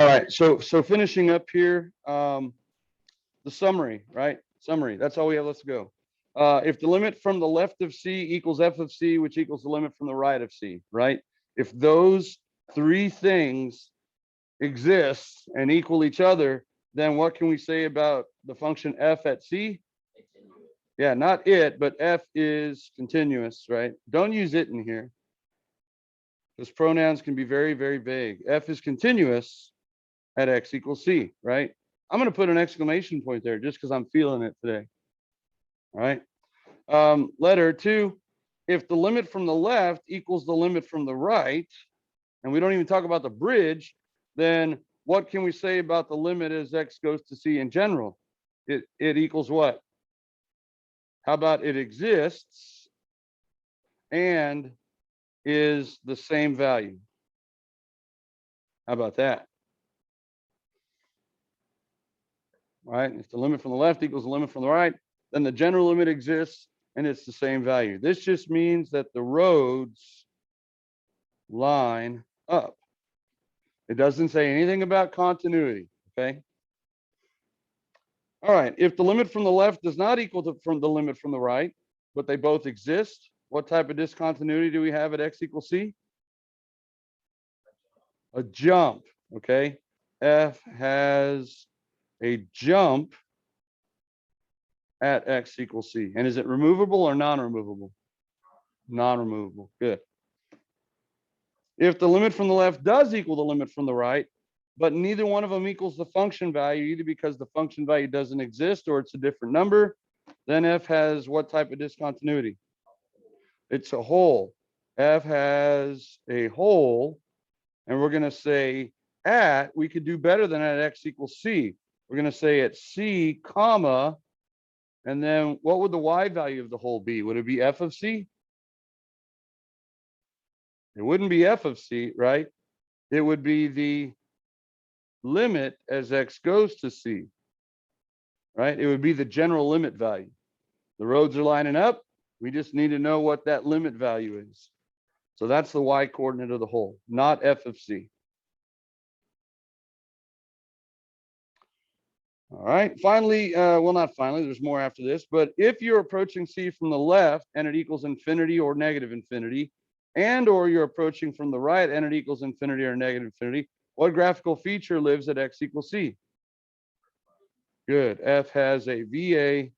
All right, so finishing up here, the summary, right? Summary, that's all we have. Let's go. If the limit from the left of C equals f of C, which equals the limit from the right of C, right? If those three things exist and equal each other, then what can we say about the function f at C? Yeah, not it, but f is continuous, right? Don't use it in here, because pronouns can be very, very vague. F is continuous at x equals C, right? I'm going to put an exclamation point there just because I'm feeling it today. All right. Letter 2, if the limit from the left equals the limit from the right, and we don't even talk about the bridge, then what can we say about the limit as x goes to C in general? It equals what? How about it exists and is the same value? How about that? All right, if the limit from the left equals the limit from the right, then the general limit exists and it's the same value. This just means that the roads line up. It doesn't say anything about continuity, okay? All right, if the limit from the left does not equal to from the limit from the right, but they both exist, what type of discontinuity do we have at x equals C? A jump, okay? F has a jump at x equals C. And is it removable or non-removable? Non-removable, good. If the limit from the left does equal the limit from the right, but neither one of them equals the function value, either because the function value doesn't exist or it's a different number, then f has what type of discontinuity? It's a hole. F has a hole, and we're going to say at, we could do better than at x equals C. We're going to say at C, comma, and then what would the y value of the hole be? Would it be f of C? It wouldn't be f of C, right? It would be the limit as x goes to C, right? It would be the general limit value. The roads are lining up. We just need to know what that limit value is. So that's the y coordinate of the hole, not f of C. All right, finally, well, not finally, there's more after this, but if you're approaching C from the left and it equals infinity or negative infinity, and or you're approaching from the right and it equals infinity or negative infinity, what graphical feature lives at x equals C? Good, F has a VA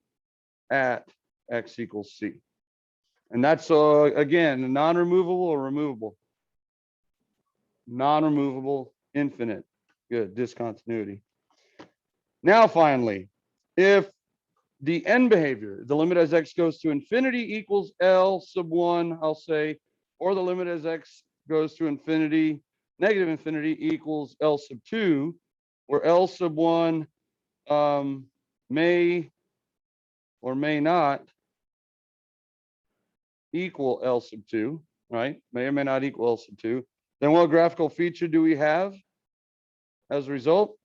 at x equals C. And that's, again, non-removable or removable? Non-removable, infinite. Good, discontinuity. Now, finally, if the end behavior, the limit as x goes to infinity equals L sub 1, I'll say, or the limit as x goes to infinity, negative infinity equals L sub 2, where L sub 1 may or may not equal L sub 2, right? May or may not equal L sub 2. Then what graphical feature do we have as a result?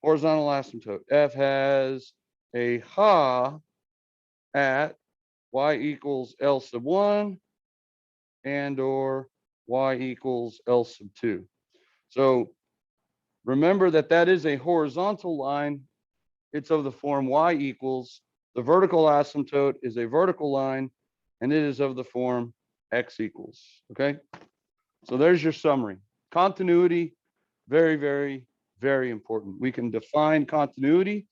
Horizontal asymptote. F has a ha at y equals L sub 1 and or y equals L sub 2. So remember that that is a horizontal line. It's of the form y equals. The vertical asymptote is a vertical line, and it is of the form x equals. Okay? So there's your summary. Continuity, very, very, very important. We can define continuity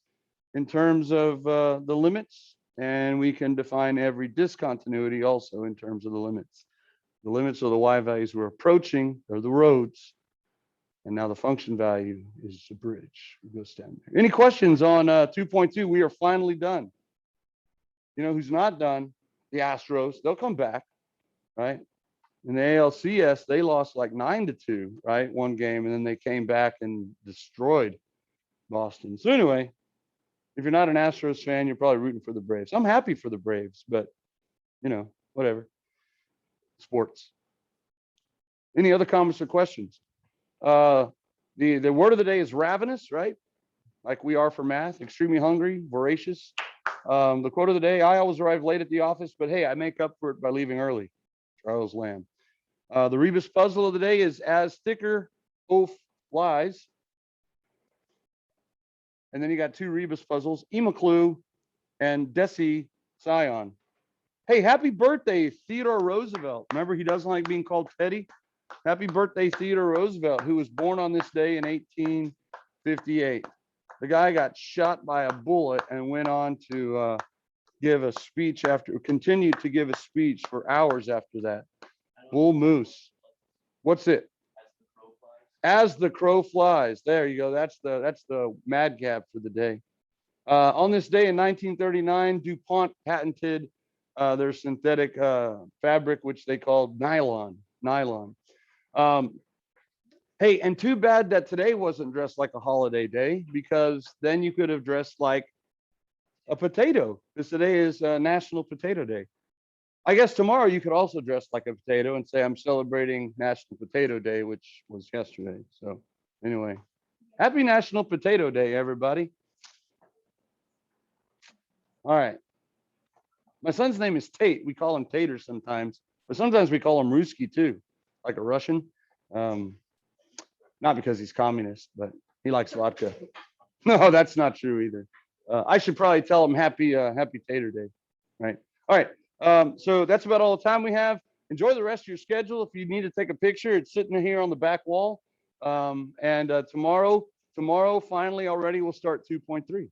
in terms of the limits, and we can define every discontinuity also in terms of the limits. The limits of the y values we're approaching are the roads, and now the function value is the bridge. We go stand there. Any questions on 2.2? We are finally done. You know who's not done? The Astros. They'll come back, right? In the ALCS, they lost like 9-2, right? One game, and then they came back and destroyed Boston. So anyway, if you're not an Astros fan, you're probably rooting for the Braves. I'm happy for the Braves, but you know, whatever. Sports. Any other comments or questions? The word of the day is ravenous, right? Like we are for math, extremely hungry, voracious. The quote of the day, I always arrive late at the office, but hey, I make up for it by leaving early. Charles Lamb. The rebus puzzle of the day is as thicker oaf flies, And then you got 2 rebus puzzles, Imaclu and Desi Scion. Hey, happy birthday, Theodore Roosevelt. Remember, he doesn't like being called Teddy. Happy birthday, Theodore Roosevelt, who was born on this day in 1858. The guy got shot by a bullet and went on to give a speech continued to give a speech for hours after that. Bull moose. What's it? As the crow flies. There you go. That's the madcap for the day. On this day in 1939, DuPont patented their synthetic fabric, which they called nylon. Hey, and too bad that today wasn't dressed like a holiday day, because then you could have dressed like a potato, because today is National Potato Day. I guess tomorrow you could also dress like a potato and say, I'm celebrating National Potato Day, which was yesterday. So anyway, happy National Potato Day, everybody. All right. My son's name is Tate. We call him Tater sometimes, but sometimes we call him Ruski too, like a Russian. Not because he's communist, but he likes vodka. No, that's not true either. I should probably tell him happy Tater Day, right? All right. So that's about all the time we have. Enjoy the rest of your schedule. If you need to take a picture, it's sitting here on the back wall. And tomorrow, finally, already, we'll start 2.3.